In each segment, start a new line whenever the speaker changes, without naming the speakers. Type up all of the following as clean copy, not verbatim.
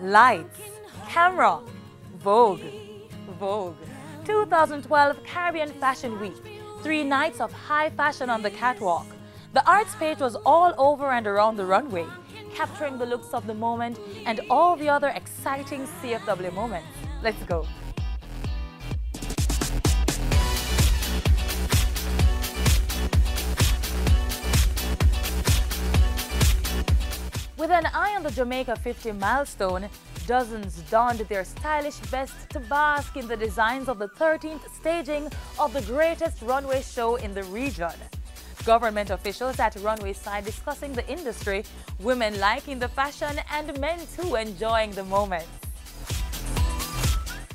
Lights, camera, Vogue. Vogue. 2012 Caribbean Fashion Week. 3 nights of high fashion on the catwalk. The arts page was all over and around the runway, capturing the looks of the moment and all the other exciting CFW moments. Let's go. With an eye on the Jamaica 50 milestone, dozens donned their stylish best to bask in the designs of the 13th staging of the greatest runway show in the region. Government officials at runway side discussing the industry, women liking the fashion and men too enjoying the moment.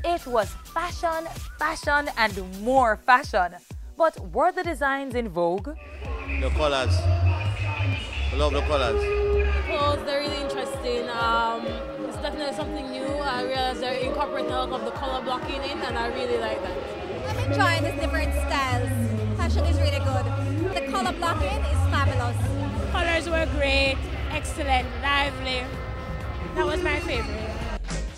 It was fashion, fashion and more fashion. But were the designs in vogue?
The colors. I love the colors.
The clothes, they're really interesting. It's definitely something new. I realize they're incorporating a lot of the color blocking in, and I really like that.
I'm enjoying the different styles. Fashion is really good. The color blocking is fabulous.
Colors were great, excellent, lively. That was my favorite.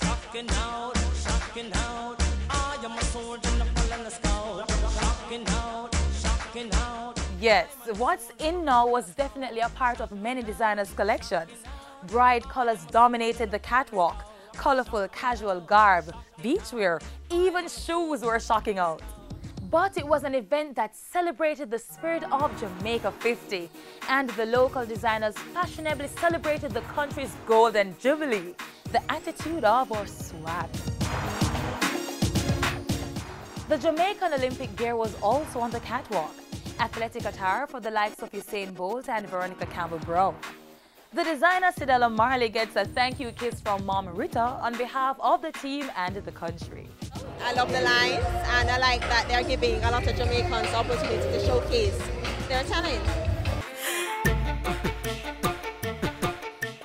Shocking out, shocking out. I am a soldier in the full and the scout. Shocking out, shocking out.
Yes, what's in now was definitely a part of many designers' collections. Bright colors dominated the catwalk. Colorful casual garb, beachwear, even shoes were shocking out. But it was an event that celebrated the spirit of Jamaica 50, and the local designers fashionably celebrated the country's golden jubilee, the attitude of our swag. The Jamaican Olympic gear was also on the catwalk. Athletic attire for the likes of Usain Bolt and Veronica Campbell-Brown. The designer Sidella Marley gets a thank you kiss from Mom Rita on behalf of the team and the country.
I love the lines and I like that they're giving a lot of Jamaicans opportunity to showcase their talent.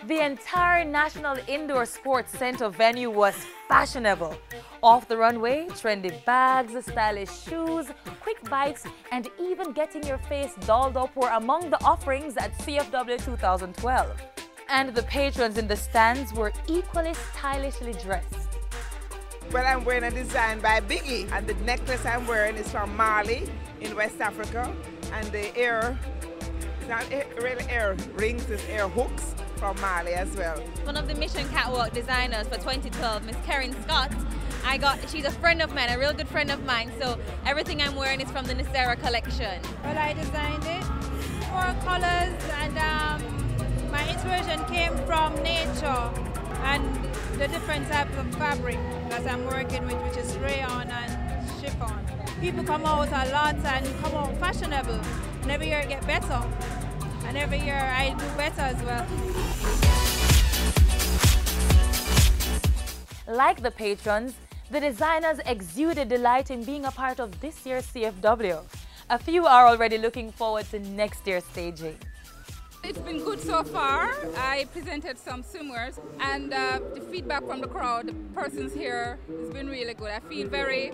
The entire National Indoor Sports Center venue was fashionable. Off the runway, trendy bags, stylish shoes, quick bikes, and even getting your face dolled up were among the offerings at CFW 2012. And the patrons in the stands were equally stylishly dressed.
Well, I'm wearing a design by Biggie, and the necklace I'm wearing is from Mali in West Africa, and the ear, it's not really ear rings, it's ear hooks from Mali as well.
One of the Mission Catwalk designers for 2012, Miss Karen Scott, she's a friend of mine, a real good friend of mine, so everything I'm wearing is from the Nisera collection.
Well, I designed it for colors, and my inspiration came from nature and the different types of fabric that I'm working with, which is rayon and chiffon. People come out a lot and come out fashionable, and every year I get better, and every year I do better as well.
Like the patrons, the designers exuded delight in being a part of this year's CFW. A few are already looking forward to next year's staging.
It's been good so far. I presented some swimwears and the feedback from the crowd, the persons here, has been really good. I feel very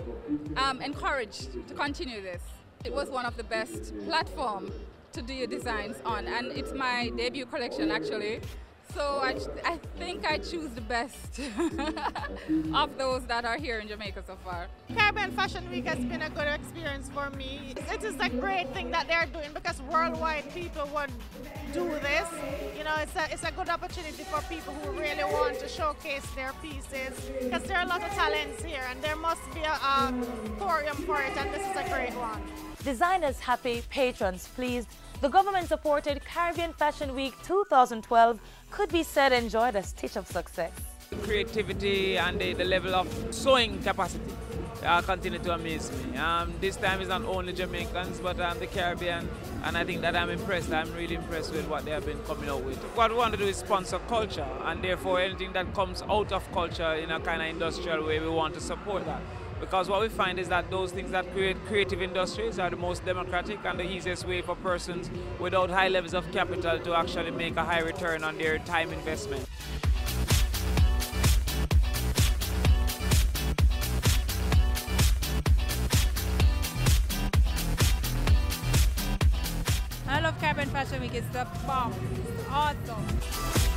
encouraged to continue this. It was one of the best platforms to do your designs on, and it's my debut collection actually. So I think I choose the best of those that are here in Jamaica so far.
Caribbean Fashion Week has been a good experience for me. It is a great thing that they're doing because worldwide people would do this. You know, it's a good opportunity for people who really want to showcase their pieces because there are a lot of talents here and there must be a forum for it, and this is a great one.
Designers happy, patrons pleased. The government-supported Caribbean Fashion Week 2012 could be said enjoyed a stitch of success.
Creativity and the level of sewing capacity continue to amaze me. This time it's not only Jamaicans but the Caribbean, and I think that I'm impressed. I'm really impressed with what they have been coming out with. What we want to do is sponsor culture, and therefore anything that comes out of culture in a kind of industrial way, we want to support that. Because what we find is that those things that create creative industries are the most democratic and the easiest way for persons without high levels of capital to actually make a high return on their time investment.
I love Caribbean Fashion Week, it's the bomb, it's awesome.